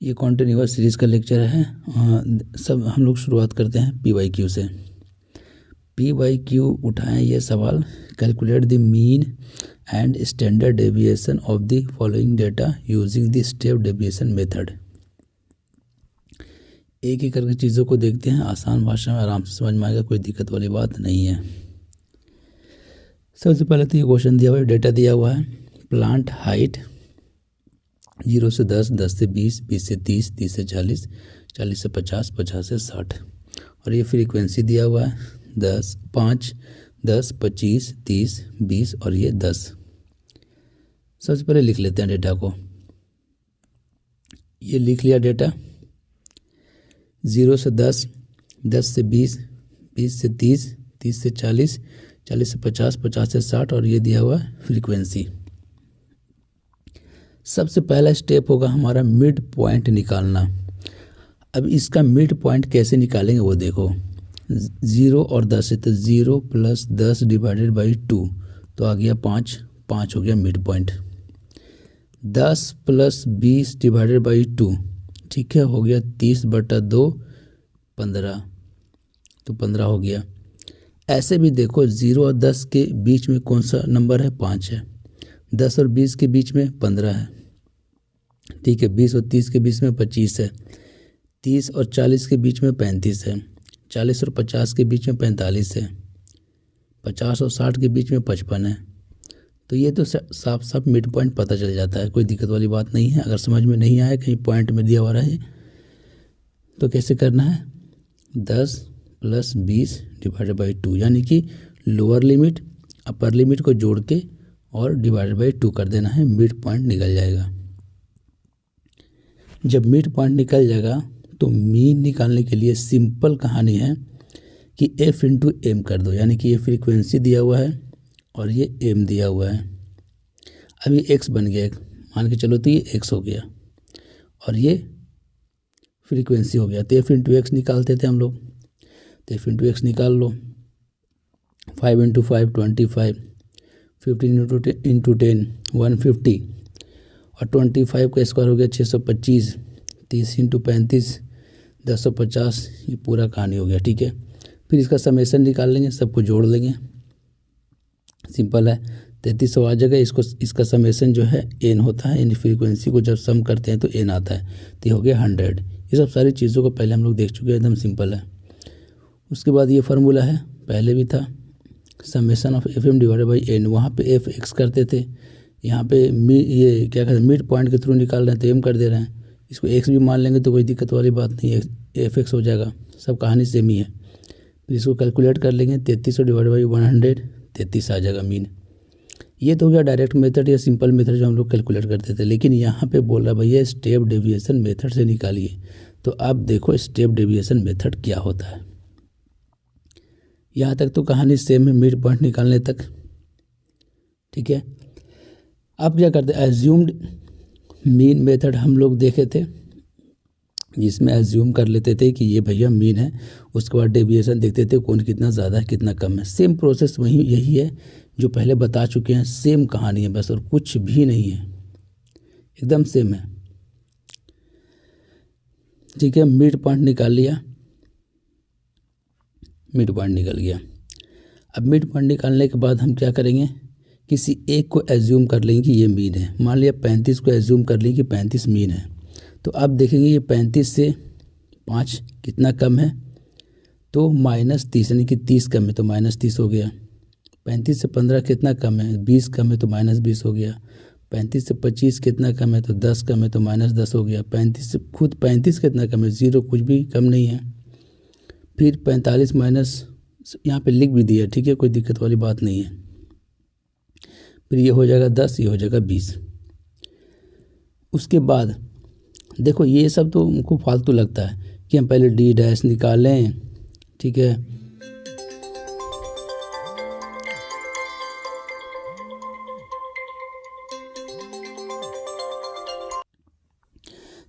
ये continuous series का lecture है। सब हम लोग शुरुआत करते हैं PYQ से। PYQ उठाएं ये सवाल, calculate the mean and standard deviation of the following data using the step deviation method. एक एक करके चीज़ों को देखते हैं, आसान भाषा में आराम से समझ में आएगा, कोई दिक्कत वाली बात नहीं है। सबसे पहले तो ये क्वेश्चन दिया हुआ है, डेटा दिया हुआ है, प्लांट हाइट 0 से 10, 10 से 20, 20 से 30, 30 से 40, 40 से 50, 50 से 60 और ये फ्रीक्वेंसी दिया हुआ है 10, 5, 10, 25, 30, 20 और ये 10। सबसे पहले लिख लेते हैं डेटा को। ये लिख लिया डेटा। 0 से 10, 10 से 20, 20 से 30, 30 से 40, 40 से 50, 50 से 60 और ये दिया हुआ फ्रीक्वेंसी। सबसे पहला स्टेप होगा हमारा मिड पॉइंट निकालना। अब इसका मिड पॉइंट कैसे निकालेंगे वो देखो। 0 और 10 है तो 0 + 10 डिवाइडेड बाई 2 तो आ गया 5, 5 हो गया मिड पॉइंट। 10 + 20 डिवाइडेड बाई 2 ठीक है, हो गया 30/2 15 तो 15 हो गया। ऐसे भी देखो 0 और 10 के बीच में कौन सा नंबर है, 5 है। 10 और 20 के बीच में 15 है, ठीक है। 20 और 30 के बीच में 25 है। 30 और 40 के बीच में 35 है। 40 और 50 के बीच में 45 है। 50 और 60 के बीच में 55 है। तो ये तो साफ साफ मिड पॉइंट पता चल जाता है, कोई दिक्कत वाली बात नहीं है। अगर समझ में नहीं आए, कहीं पॉइंट में दिया हुआ रहे तो कैसे करना है, 10 + 20 डिवाइडेड बाई 2 यानी कि लोअर लिमिट अपर लिमिट को जोड़ के और डिवाइडेड बाई 2 कर देना है, मिड पॉइंट निकल जाएगा। जब मिड पॉइंट निकल जाएगा तो मीन निकालने के लिए सिंपल कहानी है कि F × M कर दो, यानी कि ये फ्रीक्वेंसी दिया हुआ है और ये M दिया हुआ है। अब ये X बन गया, मान के चलो तो ये X हो गया और ये फ्रीक्वेंसी हो गया। तो F × X निकालते थे हम लोग, तो F × X निकाल लो। 5 × 5 25, 15 × 10 150 और 25 का स्क्वायर हो गया 625, 30 × 35 1050, ये पूरा कहानी हो गया, ठीक है। फिर इसका समेशन निकाल लेंगे, सबको जोड़ लेंगे, सिंपल है। 3300 आ जाएगा। इसका समेशन जो है n होता है, यानी फ्रीक्वेंसी को जब सम करते हैं तो n आता है, तो ये हो गया 100। ये सब सारी चीज़ों को पहले हम लोग देख चुके हैं, एकदम सिंपल है। उसके बाद ये फार्मूला है, पहले भी था, summation of FM divided by n। वहाँ पे FX करते थे, यहाँ पे ये क्या कहते हैं मिड पॉइंट के थ्रू निकाल रहे हैं तो M कर दे रहे हैं। इसको X भी मान लेंगे तो कोई दिक्कत वाली बात नहीं है, FX हो जाएगा। सब कहानी सेम ही है। फिर इसको कैलकुलेट कर लेंगे, 3300 डिवाइड बाई 100, 33 आ जाएगा मीन। ये तो हो गया डायरेक्ट मेथड या सिंपल मेथड जो हम लोग कैलकुलेट करते थे। लेकिन यहाँ पे बोल रहा भैया स्टेप डेविएशन मेथड से निकालिए। तो अब देखो स्टेप डेविएशन मेथड क्या होता है। यहाँ तक तो कहानी सेम है, मिड पॉइंट निकालने तक, ठीक है। अब क्या करते हैं, एज्यूम्ड मीन मेथड हम लोग देखे थे, जिसमें एज्यूम कर लेते थे कि ये भैया मीन है। उसके बाद डेविएशन देखते थे कौन कितना ज़्यादा है कितना कम है। सेम प्रोसेस वही यही है जो पहले बता चुके हैं, सेम कहानी है बस, और कुछ भी नहीं है, एकदम सेम है, ठीक है। मिड पॉइंट निकाल लिया, मिड पॉइंट निकल गया। अब मिड पॉइंट निकालने के बाद हम क्या करेंगे, किसी एक को एज्यूम कर लेंगे कि ये मीन है। मान लिया 35 को एज्यूम कर लेंगे कि 35 मीन है। तो अब देखेंगे ये 35 से 5 कितना कम है, तो -30 यानी कि 30 कम है तो -30 हो गया। 35 से 15 कितना कम है, 20 कम है तो -20 हो गया। 35 से 25 कितना कम है तो 10 कम है तो -10 हो गया। 35 से खुद 35 कितना कम है, 0 कुछ भी कम नहीं है। फिर 45 माइनस यहाँ पे लिख भी दिया, ठीक है, कोई दिक्कत वाली बात नहीं है। फिर ये हो जाएगा 10, ये हो जाएगा 20। उसके बाद देखो ये सब तो उनको फालतू लगता है कि हम पहले D' निकालें, ठीक है।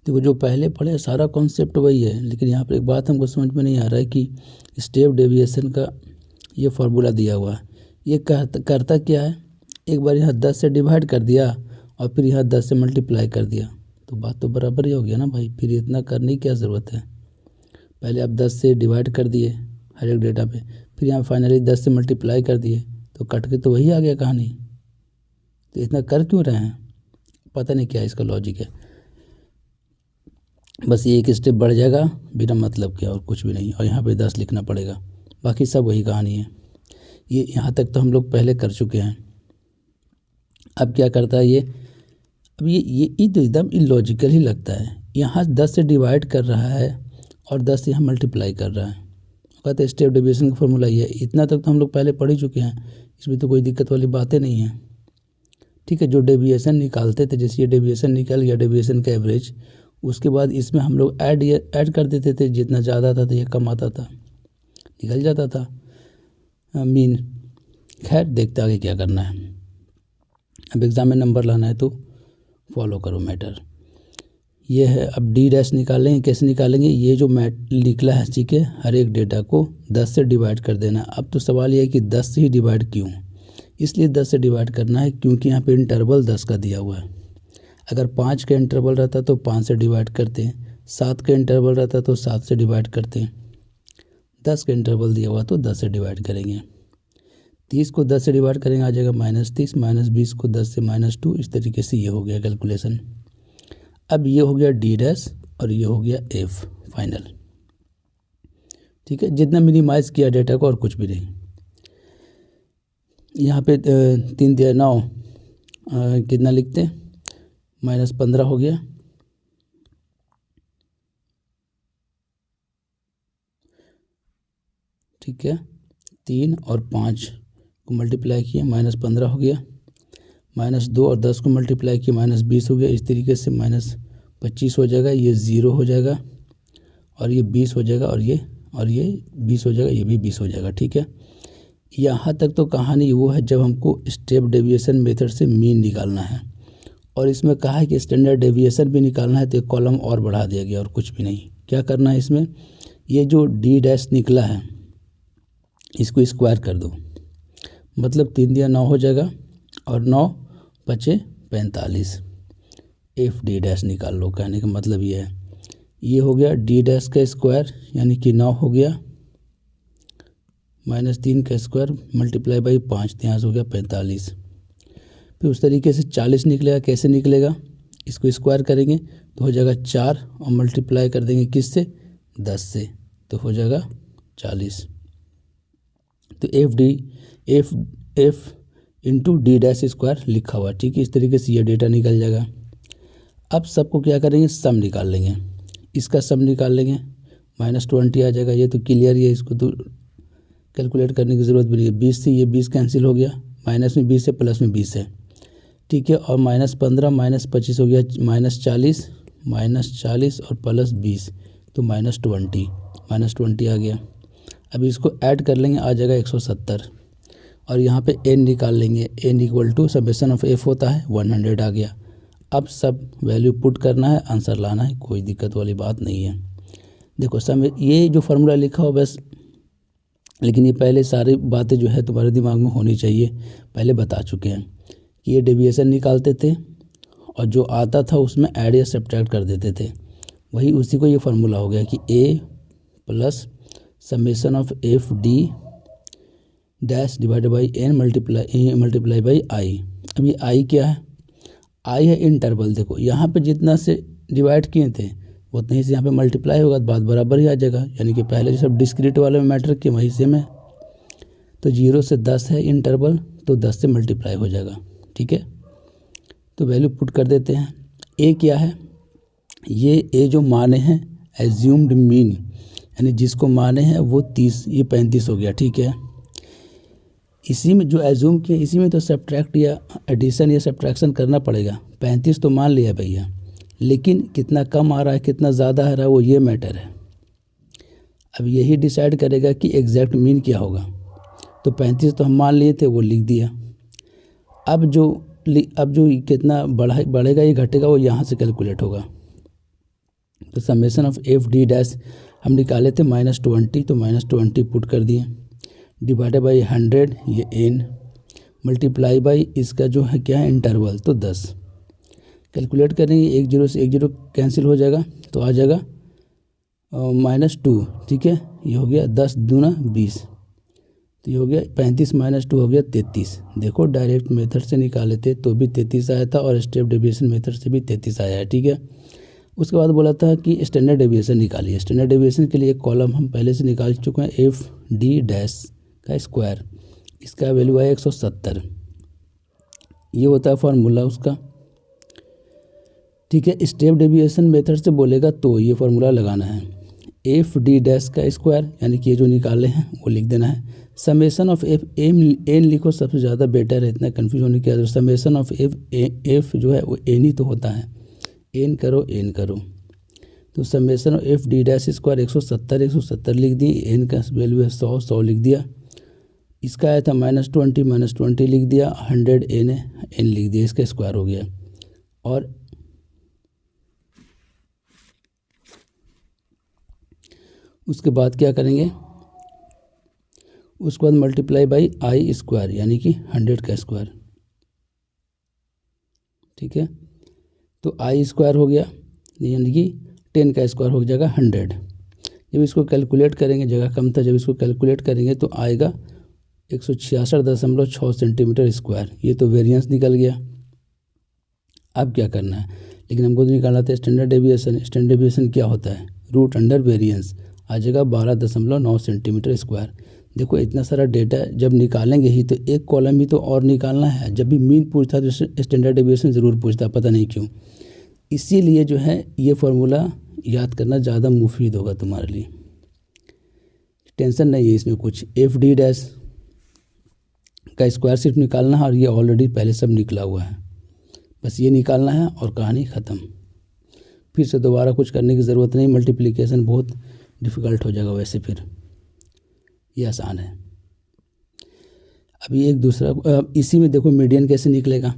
देखो जो पहले पढ़े सारा कॉन्सेप्ट वही है, लेकिन यहाँ पर एक बात हमको समझ में नहीं आ रहा है कि स्टेप डेविएशन का ये फार्मूला दिया हुआ है, ये करता क्या है। एक बार यहाँ 10 से डिवाइड कर दिया और फिर यहाँ 10 से मल्टीप्लाई कर दिया तो बात तो बराबर ही हो गया ना भाई, फिर इतना करने की क्या ज़रूरत है। पहले आप 10 से डिवाइड कर दिए हर एक डेटा पे, फिर यहाँ फाइनली 10 से मल्टीप्लाई कर दिए, तो कट के तो वही आ गया कहानी। तो इतना कर क्यों रहे हैं, पता नहीं क्या इसका लॉजिक है। बस ये एक स्टेप बढ़ जाएगा बिना मतलब के, और कुछ भी नहीं, और यहाँ पे 10 लिखना पड़ेगा, बाकी सब वही कहानी है। ये यहाँ तक तो हम लोग पहले कर चुके हैं। अब क्या करता है ये, अब ये तो एकदम इलॉजिकल ही लगता है। यहाँ 10 से डिवाइड कर रहा है और 10 से यहाँ मल्टीप्लाई कर रहा है। कहते हैं स्टेप डेविएशन का फॉर्मूला ये है। इतना तक तो हम लोग पहले पढ़ ही चुके हैं, इसमें तो कोई दिक्कत वाली बातें नहीं है। ठीक है, जो डेविएशन निकालते थे, जैसे ये डेविएशन निकल गया, डेविएशन का एवरेज, उसके बाद इसमें हम लोग ऐड कर देते थे, जितना ज़्यादा था तो ये कम आता था, निकल जाता था मीन। खैर देखते आगे क्या करना है। अब एग्ज़ाम में नंबर लाना है तो फॉलो करो मैटर। ये है, अब डी डैश निकालेंगे। कैसे निकालेंगे, ये जो निकला है, ठीक है, हर एक डेटा को 10 से डिवाइड कर देना। अब तो सवाल ये है कि 10 से ही डिवाइड क्यों, इसलिए 10 से डिवाइड करना है क्योंकि यहाँ पे इंटरवल 10 का दिया हुआ है। अगर 5 का इंटरवल रहता तो 5 से डिवाइड करते हैं, 7 का इंटरवल रहता तो 7 से डिवाइड करते हैं, 10 का इंटरवल दिया हुआ तो 10 से डिवाइड करेंगे। 30 को 10 से डिवाइड करेंगे, आ जाएगा -30, -20 को 10 से -2। इस तरीके से ये हो गया कैलकुलेशन। अब ये हो गया डी डैश और ये हो गया एफ फाइनल। ठीक है, जितना मिनिमाइज़ किया डेटा को और कुछ भी नहीं। यहाँ पे 3 दिया 9, कितना लिखते हैं, -15 हो गया। ठीक है, 3 और 5 को मल्टीप्लाई किया, -15 हो गया। -2 और 10 को मल्टीप्लाई किया, -20 हो गया। इस तरीके से -25 हो जाएगा, ये 0 हो जाएगा, और ये 20 हो जाएगा, और ये 20 हो जाएगा, ये भी 20 हो जाएगा। ठीक है, यहाँ तक तो कहानी वो है जब हमको स्टेप डेविएशन मेथड से मीन निकालना है, और इसमें कहा है कि स्टैंडर्ड डेविएशन भी निकालना है, तो एक कॉलम और बढ़ा दिया गया, और कुछ भी नहीं। क्या करना है इसमें, ये जो डी डैश निकला है इसको स्क्वायर कर दो, मतलब 3 दिया 9 हो जाएगा, और 9 बचे 45। एफ डी डैश निकाल लो, कहने का मतलब ये है। ये हो गया डी डैश का स्क्वायर, यानी कि 9 हो गया, -3 का स्क्वायर मल्टीप्लाई बाई 5, तो यहाँ से हो गया 45। फिर उस तरीके से 40 निकलेगा। कैसे निकलेगा, इसको स्क्वायर करेंगे तो हो जाएगा 4, और मल्टीप्लाई कर देंगे किससे, 10 से, तो हो जाएगा 40। तो F into D dash square लिखा हुआ। ठीक है, इस तरीके से ये डेटा निकल जाएगा। अब सबको क्या करेंगे, सम निकाल लेंगे। इसका सम निकाल लेंगे, -20 आ जाएगा। ये तो क्लियर ही है, इसको तो कैलकुलेट करने की ज़रूरत भी नहीं है। 20 से ये 20 कैंसिल हो गया, माइनस में 20 है, प्लस में 20 है। ठीक है, और -15 -25 हो गया, -40 और प्लस 20, तो -20 आ गया। अब इसको ऐड कर लेंगे, आ जाएगा 170, और यहाँ पे n निकाल लेंगे। n equal to summation of f होता है 100 आ गया। अब सब वैल्यू पुट करना है, आंसर लाना है, कोई दिक्कत वाली बात नहीं है। देखो ये जो फार्मूला लिखा हो बस, लेकिन ये पहले सारी बातें जो है तुम्हारे दिमाग में होनी चाहिए, पहले बता चुके हैं कि ये डेविएशन निकालते थे, और जो आता था उसमें ऐड या सब्ट्रैक्ट कर देते थे, वही उसी को ये फार्मूला हो गया कि a plus summation of F D dash divided by n multiply by I. अब ये आई क्या है, आई है इंटरवल। देखो यहाँ पे जितना से डिवाइड किए थे उतना ही से यहाँ पे मल्टीप्लाई होगा, तो बात बराबर ही आ जाएगा। यानी कि पहले जो सब डिस्क्रीट वाले में मैटर किए वही सेम है। तो 0 से 10 है इंटरवल, तो 10 से मल्टीप्लाई हो जाएगा। ठीक है, तो वैल्यू पुट कर देते हैं। ए क्या है, ये ए जो माने हैं एज्यूम्ड मीन, यानी जिसको माने हैं वो 30, ये 35 हो गया। ठीक है, इसी में जो एज्यूम किया इसी में तो सब्ट्रैक्ट या एडिशन या सब्ट्रैक्शन करना पड़ेगा। 35 तो मान लिया भैया, लेकिन कितना कम आ रहा है कितना ज़्यादा आ रहा है वो ये मैटर है। अब यही डिसाइड करेगा कि एग्जैक्ट मीन क्या होगा। तो 35 तो हम मान लिए थे, वो लिख दिया। अब जो कितना बढ़ेगा ये घटेगा, वो यहाँ से कैलकुलेट होगा। तो summation of F D dash हम निकाले थे -20, तो -20 पुट कर दिए, डिवाइडेड बाई 100, ये n, मल्टीप्लाई बाई इसका जो है क्या है इंटरवल, तो 10। कैलकुलेट करेंगे, एक जीरो से एक जीरो कैंसिल हो जाएगा तो आ जाएगा -2, ठीक है। ये हो गया 10 दूना 20, तो ये हो गया 35 -2 हो गया 33। देखो डायरेक्ट मेथड से निकाले थे तो भी 33 आया था और स्टेप डेविएशन मेथड से भी 33 आया है, ठीक है। उसके बाद बोला था कि स्टैंडर्ड डेविएशन निकालिए। स्टैंडर्ड डेविएशन के लिए एक कॉलम हम पहले से निकाल चुके हैं, एफ डी डैश का स्क्वायर, इसका वैल्यू है 170। ये होता है फार्मूला उसका, ठीक है। स्टेप डेविएशन मेथड से बोलेगा तो ये फार्मूला लगाना है, एफ डी डैश का स्क्वायर, यानी कि ये जो निकाले हैं वो लिख देना है। समेशन ऑफ एफ एन लिखो, सबसे ज़्यादा बेटर है, इतना कन्फ्यूज होने की जरूरत। समेशन ऑफ एफ जो है वो एन ही तो होता है, एन करो। तो summation of F D dash square 170 लिख दी, एन का वैल्यू है 100 लिख दिया। इसका आया था -20 लिख दिया, 100 एन लिख दिया, इसका स्क्वायर हो गया। और उसके बाद क्या करेंगे, उसके बाद मल्टीप्लाई बाई आई स्क्वायर, यानी कि 100 का स्क्वायर, ठीक है। तो आई स्क्वायर हो गया, यानी कि 10 का स्क्वायर हो जाएगा 100। जब इसको कैलकुलेट करेंगे, जगह कम था, जब इसको कैलकुलेट करेंगे तो आएगा 166.6 सेंटीमीटर स्क्वायर। ये तो वेरिएंस निकल गया। अब क्या करना है, लेकिन हमको तो निकालना था स्टैंडर्ड डेविएशन। स्टैंडर्ड डेविएशन क्या होता है, रूट अंडर वेरिएंस, आ जाएगा 12.9 सेंटीमीटर स्क्वायर। देखो इतना सारा डेटा जब निकालेंगे ही तो एक कॉलम ही तो और निकालना है। जब भी मीन पूछता है तो स्टैंडर्ड डेविएशन ज़रूर पूछता, पता नहीं क्यों। इसीलिए जो है ये फार्मूला याद करना ज़्यादा मुफीद होगा तुम्हारे लिए, टेंशन नहीं है इसमें कुछ। एफ डी डैश का स्क्वायर सिर्फ निकालना है और ये ऑलरेडी पहले सब निकला हुआ है, बस ये निकालना है और कहानी ख़त्म। फिर से दोबारा कुछ करने की ज़रूरत नहीं, मल्टीप्लिकेशन बहुत डिफ़िकल्ट हो जाएगा, वैसे फिर ये आसान है। अभी एक दूसरा, इसी में देखो मीडियन कैसे निकलेगा,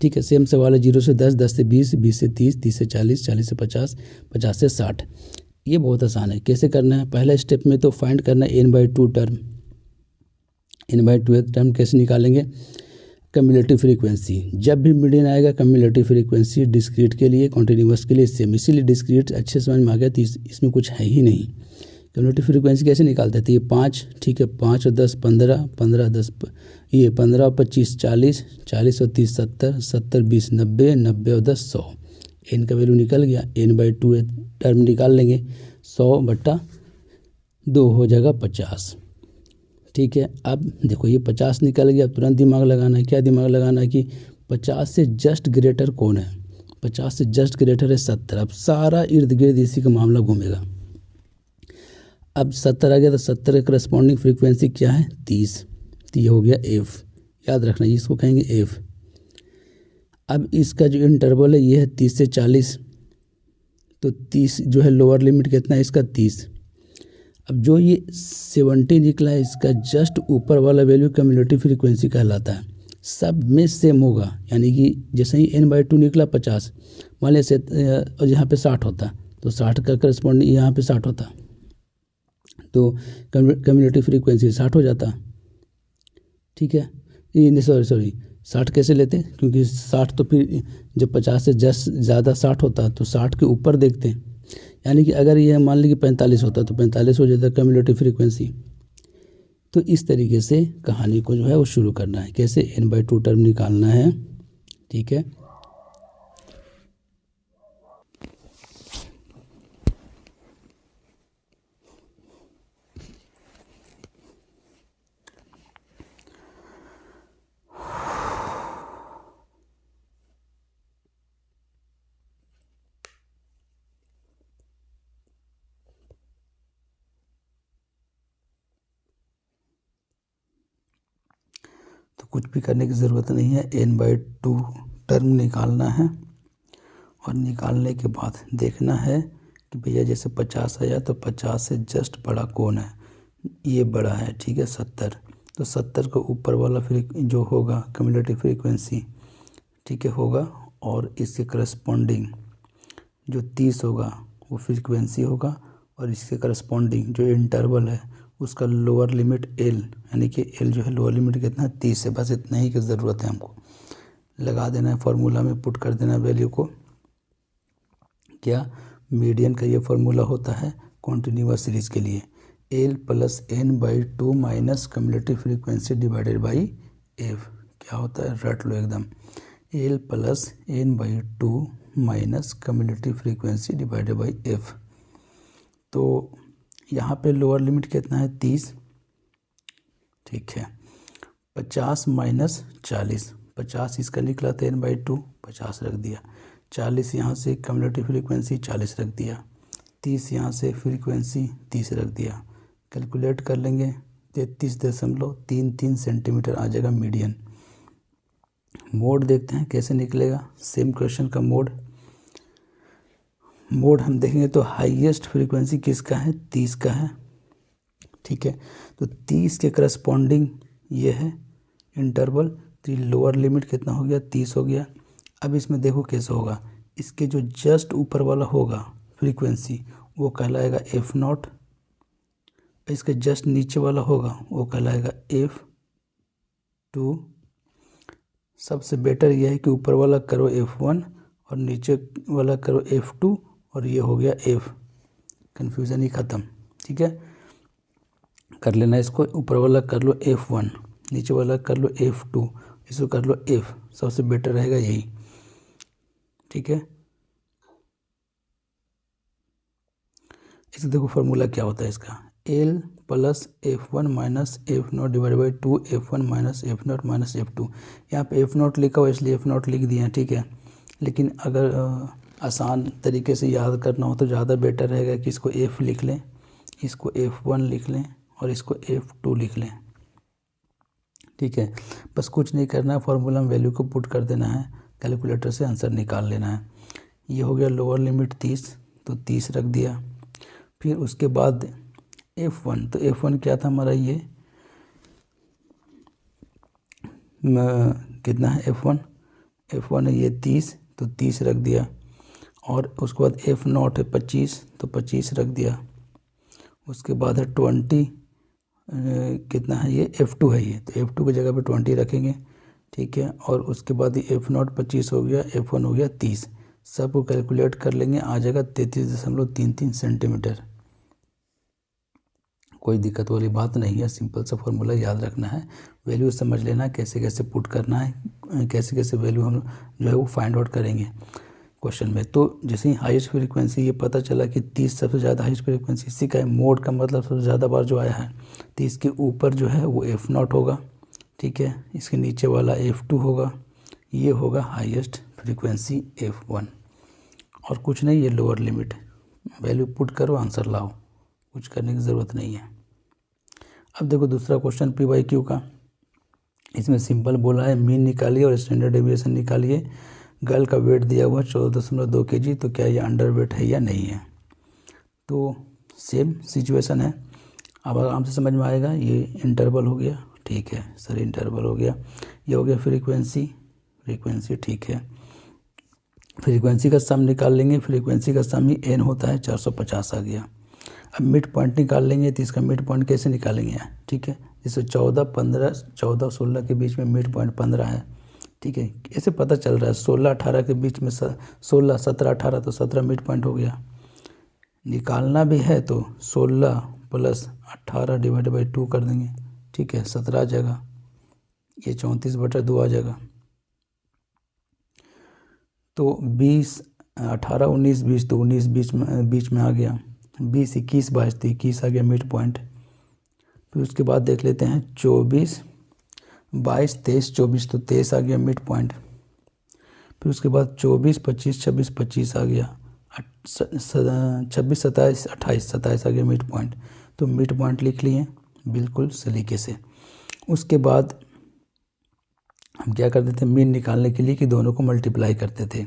ठीक है। सेम सवाल है, 0 से 10, 10 से 20, 20 से 30, 30 से 40, 40 से 50, 50 से 60। ये बहुत आसान है। कैसे करना है, पहला स्टेप में तो फाइंड करना है n/2 टर्म। n/2 टर्म कैसे निकालेंगे, कम्युलेटिव फ्रीक्वेंसी। जब भी मीडियन आएगा कम्युलेटिव फ्रीक्वेंसी डिस्क्रीट के लिए, कॉन्टिन्यूअस के लिए सेम, इसीलिए डिस्क्रीट अच्छे समझ में आ गया। तो इसमें कुछ है ही नहीं। कम्युलेटिव फ्रीक्वेंसी कैसे निकालते थे, ये 5, ठीक है, 5 और 10 15, 15 10 ये 15 और 25 40, 40 और 30 70, 70 20 90, 90 और 10 100। एन का वैल्यू निकल गया, n/2 टर्म निकाल लेंगे, 100/2 हो जाएगा 50, ठीक है। अब देखो ये 50 निकल गया, तुरंत दिमाग लगाना है। क्या दिमाग लगाना है कि 50 से जस्ट ग्रेटर कौन है, 50 से जस्ट ग्रेटर है 70। अब सारा इर्द गिर्द इसी का मामला घूमेगा। अब 70 आ गया तो 70 का करस्पॉन्डिंग फ्रीक्वेंसी क्या है, 30, तो ये हो गया एफ, याद रखना इसको कहेंगे एफ। अब इसका जो इंटरवल है ये है 30 से 40, तो 30 जो है लोअर लिमिट कितना है इसका 30। अब जो ये 70 निकला है इसका जस्ट ऊपर वाला वैल्यू कम्युलेटिव फ्रीक्वेंसी कहलाता है, सब में सेम होगा। यानी कि जैसे ही n/2 निकला 50, मान लिया से यहाँ पे 60 होता तो 60 का करस्पॉन्डिंग यहाँ पे 60 होता, तो कम्युलेटिव फ्रीक्वेंसी 60 हो जाता, ठीक है। ये सॉरी 60 कैसे लेते, क्योंकि 60 तो फिर जब 50 से जस्ट ज़्यादा 60 होता तो 60 के ऊपर देखते हैं। यानी कि अगर ये मान लीजिए 45 होता तो 45 हो जाता कम्युलेटिव फ्रीक्वेंसी। तो इस तरीके से कहानी को जो है वो शुरू करना है, कैसे n/2 टर्म निकालना है, ठीक है। तो कुछ भी करने की ज़रूरत नहीं है, n/2 टर्म निकालना है और निकालने के बाद देखना है कि भैया जैसे 50 आया तो 50 से जस्ट बड़ा कौन है, ये बड़ा है, ठीक है 70। तो 70 का ऊपर वाला जो होगा कम्युलेटिव फ्रीक्वेंसी, ठीक है होगा, और इसके करस्पॉन्डिंग जो 30 होगा वो फ्रीक्वेंसी होगा, और इसके करस्पॉन्डिंग जो इंटरवल है उसका लोअर लिमिट एल, यानी कि एल जो है लोअर लिमिट कितना है 30 है। बस इतना ही की ज़रूरत है हमको, लगा देना है, फार्मूला में पुट कर देना वैल्यू को। क्या मीडियन का ये फार्मूला होता है कॉन्टिन्यूअस सीरीज के लिए, L plus N by two minus cumulative frequency divided by F. क्या होता है, रट लो एकदम, L plus N by two minus cumulative frequency divided by F. तो यहाँ पे लोअर लिमिट कितना है 30, ठीक है। 50 माइनस 40, 50 इसका निकला था एन बाई टू, 50 रख दिया। 40 यहाँ से कम्युलेटिव फ्रीक्वेंसी 40 रख दिया। 30 यहाँ से फ्रीक्वेंसी 30 रख दिया। कैलकुलेट कर लेंगे 33.33 सेंटीमीटर आ जाएगा मीडियन। मोड देखते हैं कैसे निकलेगा, सेम क्वेश्चन का मोड हम देखेंगे तो हाईएस्ट फ्रीक्वेंसी किसका है, 30 का है, ठीक है। तो 30 के करस्पॉन्डिंग ये है इंटरवल, तो लोअर लिमिट कितना हो गया 30 हो गया। अब इसमें देखो कैसे होगा, इसके जो जस्ट ऊपर वाला होगा फ्रीक्वेंसी वो कहलाएगा F0, इसके जस्ट नीचे वाला होगा वो कहलाएगा F2। सबसे बेटर यह है कि ऊपर वाला करो F1 और नीचे वाला करो F2 और ये हो गया F, कन्फ्यूज़न ही ख़त्म, ठीक है। कर लेना इसको, ऊपर वाला कर लो F1, नीचे वाला कर लो F2, इसको कर लो F, सबसे बेटर रहेगा यही, ठीक है। इसको देखो फार्मूला क्या होता है इसका, L plus F1 minus F0 divide by 2F1 minus F0 minus F2। यहाँ पे F0 लिखा हुआ इसलिए F0 लिख दिया, ठीक है। लेकिन अगर आसान तरीके से याद करना हो तो ज़्यादा बेटर रहेगा कि इसको F लिख लें, इसको F1 लिख लें और इसको F2 लिख लें, ठीक है। बस कुछ नहीं करना है, फार्मूला में वैल्यू को पुट कर देना है, कैलकुलेटर से आंसर निकाल लेना है। ये हो गया लोअर लिमिट 30, तो 30 रख दिया। फिर उसके बाद F1, तो F1 क्या था हमारा, ये कितना है F1 है ये 30, तो 30 रख दिया। और उसके बाद F0 है 25, तो 25 रख दिया। उसके बाद है 20, कितना है ये F2 है ये, तो F2 की जगह पे 20 रखेंगे, ठीक है। और उसके बाद ये F0 25 हो गया, F1 हो गया 30, सबको कैलकुलेट कर लेंगे, आ जाएगा 33.33 सेंटीमीटर। कोई दिक्कत वाली बात नहीं है, सिंपल सा फॉर्मूला याद रखना है, वैल्यू समझ लेना कैसे कैसे पुट करना है, कैसे कैसे वैल्यू हम जो है वो फाइंड आउट करेंगे क्वेश्चन में। तो जैसे ही हाईएस्ट फ्रीक्वेंसी ये पता चला कि 30 सबसे ज़्यादा हाईएस्ट फ्रीक्वेंसी इसी का है, मोड का मतलब सबसे ज़्यादा बार जो आया है, तो इसके ऊपर जो है वो F0 होगा, ठीक है। इसके नीचे वाला F2 होगा, ये होगा हाईएस्ट फ्रीक्वेंसी F1, और कुछ नहीं, ये लोअर लिमिट। वैल्यू पुट करो, आंसर लाओ, कुछ करने की ज़रूरत नहीं है। अब देखो दूसरा क्वेश्चन PYQ का, इसमें सिंपल बोला है मीन निकालिए और स्टैंडर्ड डेविएशन निकालिए। गर्ल का वेट दिया हुआ 14.2 kg, तो क्या ये अंडर वेट है या नहीं है। तो सेम सिचुएशन है, अब आराम से समझ में आएगा। ये इंटरवल हो गया, ठीक है सर, इंटरवल हो गया। ये हो गया फ्रीक्वेंसी, ठीक है। फ्रीक्वेंसी का सम निकाल लेंगे, फ्रीक्वेंसी का सम ही n होता है, 450 आ गया। अब मिड पॉइंट निकाल लेंगे, तो इसका मिड पॉइंट कैसे निकालेंगे, ठीक है। जैसे 14-16 के बीच में मिड पॉइंट 15 है, ठीक है। ऐसे पता चल रहा है 16-18 के बीच में 16-17-18, तो 17 मिड पॉइंट हो गया। निकालना भी है तो 16 प्लस 18 डिवाइड बाई 2 कर देंगे, ठीक है, 17 आ जाएगा। ये 34/2 आ जाएगा। तो 20, 18, 19, 20, तो 19 बीच में आ गया। 20, 21, 22, तो 21 आ गया मिड पॉइंट। फिर उसके बाद देख लेते हैं 24, 22, 23, 24, तो 23 आ गया मिड पॉइंट। फिर उसके बाद 24, 25, 26, 25 आ गया। 26, 27, 28, 27 आ गया मिड पॉइंट। तो मिड पॉइंट लिख लिए बिल्कुल सलीके से। उसके बाद हम क्या करते थे मीन निकालने के लिए कि दोनों को मल्टीप्लाई करते थे,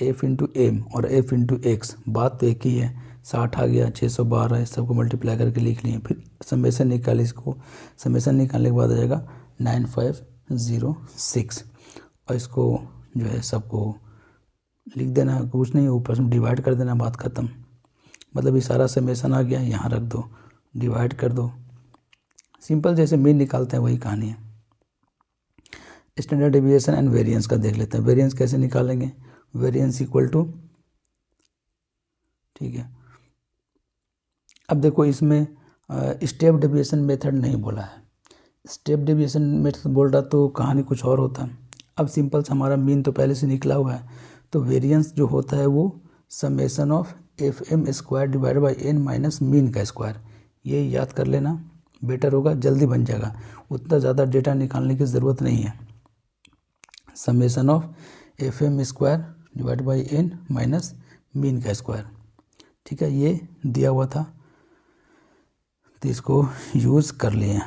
F इंटू एम और F इंटू एक्स, बात तो एक ही है। 60 आ गया, 612 है, सबको मल्टीप्लाई करके लिख लिए। फिर समेसन निकाले, इसको समेसन निकालने के बाद आ जाएगा 9506, और इसको जो है सबको लिख देना, कुछ नहीं, ऊपर से डिवाइड कर देना, बात ख़त्म। मतलब ये सारा समेसन आ गया, यहाँ रख दो, डिवाइड कर दो, सिंपल जैसे मीन निकालते हैं वही कहानी है। स्टैंडर्ड डेविएशन एंड वेरिएंस का देख लेते हैं। वेरिएंस कैसे निकालेंगे, वेरिएंस इक्वल टू, ठीक है। अब देखो इसमें स्टेप डेविएशन मेथड नहीं बोला है, स्टेप डेविएशन मेथड बोल रहा तो कहानी कुछ और होता। अब सिंपल से हमारा मीन तो पहले से निकला हुआ है, तो वेरिएंस जो होता है वो summation of F M square divide by N minus mean का स्क्वायर, ये याद कर लेना बेटर होगा, जल्दी बन जाएगा, उतना ज़्यादा डेटा निकालने की ज़रूरत नहीं है। Summation of F M square divide by N minus mean का स्क्वायर, ठीक है, ये दिया हुआ था तो इसको यूज़ कर लिए।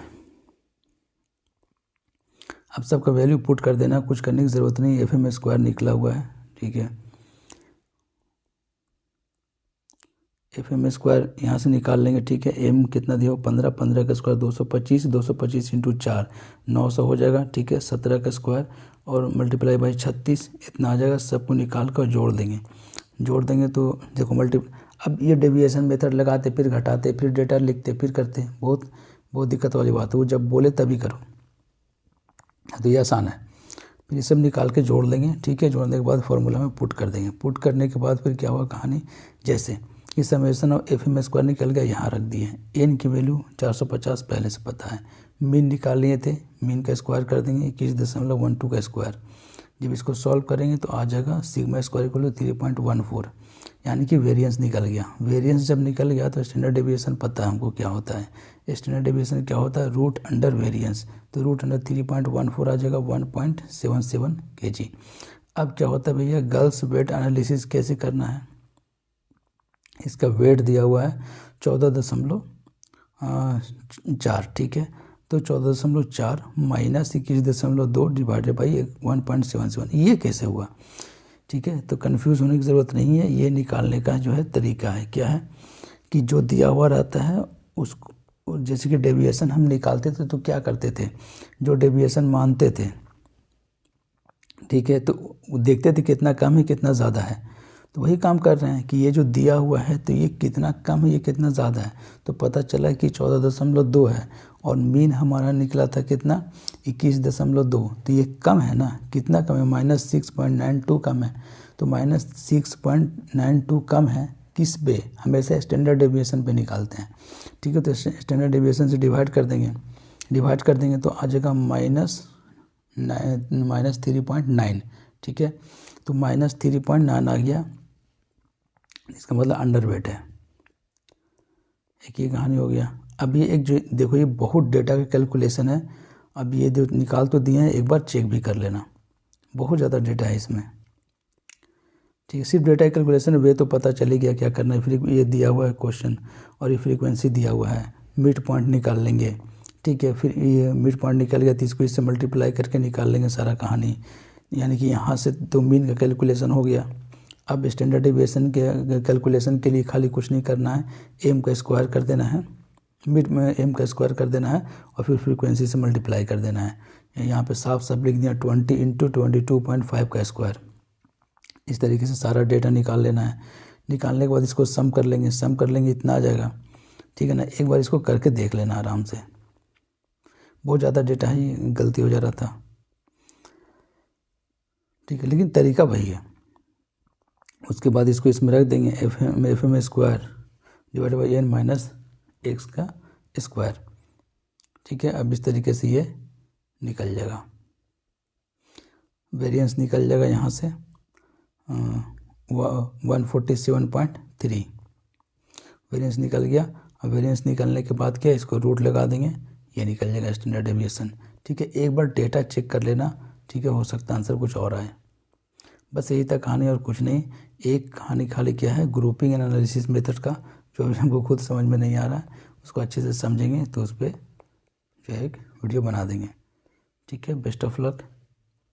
अब सबका वैल्यू पुट कर देना, कुछ करने की ज़रूरत नहीं, एफ एम स्क्वायर निकला हुआ है, ठीक है। एफ एम स्क्वायर यहाँ से निकाल लेंगे, ठीक है। एम कितना दिया हो 15, 15 का स्क्वायर 225, 225 इंटू 4 900 हो जाएगा, ठीक है। 17 का स्क्वायर और मल्टीप्लाई बाई 36 इतना आ जाएगा। सबको निकाल कर जोड़ देंगे तो देखो अब ये डेविएशन मेथड लगाते फिर घटाते फिर डेटा लिखते फिर करते, बहुत दिक्कत वाली बात है, वो जब बोले तभी करो, तो ये आसान है। फिर ये सब निकाल के जोड़ लेंगे, ठीक है। जोड़ने के बाद फॉर्मूला में पुट कर देंगे। पुट करने के बाद फिर क्या हुआ कहानी, जैसे कि summation of F M square निकल गया, यहाँ रख दिए। एन की वैल्यू 450 पहले से पता है, मीन निकाल लिए थे, मीन का स्क्वायर कर देंगे 21.12 का स्क्वायर। जब इसको सॉल्व करेंगे तो आ जाएगा सिग्मा स्क्वायर इक्वल टू 3.14, यानी कि वेरिएंस निकल गया। वेरिएंस जब निकल गया तो स्टैंडर्ड डेविएशन पता है हमको क्या होता है। स्टैंडर्ड डेविएशन क्या होता है, रूट अंडर वेरिएंस, तो रूट अंडर 3.14 आ जाएगा 1.77 kg। अब क्या होता है भैया, गर्ल्स वेट एनालिसिस कैसे करना है। इसका वेट दिया हुआ है 14.4, ठीक है। तो 14.4 माइनस 21.2 डिवाइडेड बाई 1.77, ये कैसे हुआ, ठीक है। तो कंफ्यूज होने की ज़रूरत नहीं है, ये निकालने का जो है तरीका है, क्या है कि जो दिया हुआ रहता है उसको, जैसे कि डेविएशन हम निकालते थे तो क्या करते थे, जो डेविएशन मानते थे, ठीक है, तो देखते थे कितना कम है कितना ज़्यादा है, तो वही काम कर रहे हैं कि ये जो दिया हुआ है तो ये कितना कम है ये कितना ज़्यादा है, तो पता चला कि 14.2 है और मीन हमारा निकला था कितना 21.2, तो ये कम है ना, कितना कम है, -6.92 कम है। तो -6.92 कम है किस पे, हमेशा स्टैंडर्ड डेविएशन पे निकालते हैं, ठीक है। तो स्टैंडर्ड डेविएशन से डिवाइड कर देंगे तो आ जाएगा -3.9, ठीक है। तो -3.9 आ गया, इसका मतलब अंडर वेट है, एक ये कहानी हो गया। अब ये एक जो देखो ये बहुत डेटा का कैलकुलेशन है, अब ये जो निकाल तो दिए हैं एक बार चेक भी कर लेना, बहुत ज़्यादा डेटा है इसमें, ठीक है। सिर्फ डेटा कैलकुलेशन वे तो पता चले गया क्या करना है। फिर ये दिया हुआ है क्वेश्चन और ये फ्रीक्वेंसी दिया हुआ है, मिड पॉइंट निकाल लेंगे, ठीक है। फिर ये मिड पॉइंट निकल गया तो इसको इससे मल्टीप्लाई करके निकाल लेंगे सारा कहानी, यानी कि यहाँ से तो मीन का कैलकुलेशन हो गया। अब स्टैंडर्ड डेविएशन के कैलकुलेशन के लिए खाली कुछ नहीं करना है, एम का स्क्वायर कर देना है, मिड में एम का स्क्वायर कर देना है और फिर फ्रीक्वेंसी से मल्टीप्लाई कर देना है। यहाँ पे साफ साफ लिख दिया 20 × 22.5 का स्क्वायर। इस तरीके से सारा डेटा निकाल लेना है। निकालने के बाद इसको सम कर लेंगे इतना आ जाएगा, ठीक है ना। एक बार इसको करके देख लेना आराम से, बहुत ज़्यादा डेटा ही गलती हो जा रहा था, ठीक है, लेकिन तरीका वही है। उसके बाद इसको इसमें रख देंगे F M square divide by N minus X का स्क्वायर, ठीक है। अब इस तरीके से ये निकल जाएगा, वेरिएंस निकल जाएगा यहाँ से 147.3 वेरिएंस निकल गया। अब वेरिएंस निकलने के बाद क्या, इसको रूट लगा देंगे, ये निकल जाएगा स्टैंडर्ड डेविएशन, ठीक है। एक बार डेटा चेक कर लेना, ठीक है, हो सकता है आंसर कुछ और आए। बस यही तक कहानी और कुछ नहीं। एक कहानी खाली क्या है, ग्रुपिंग एंड एनालिसिस मेथड का, जो अभी हमको खुद समझ में नहीं आ रहा है उसको अच्छे से समझेंगे तो उस पर जो है एक वीडियो बना देंगे, ठीक है। Best of luck.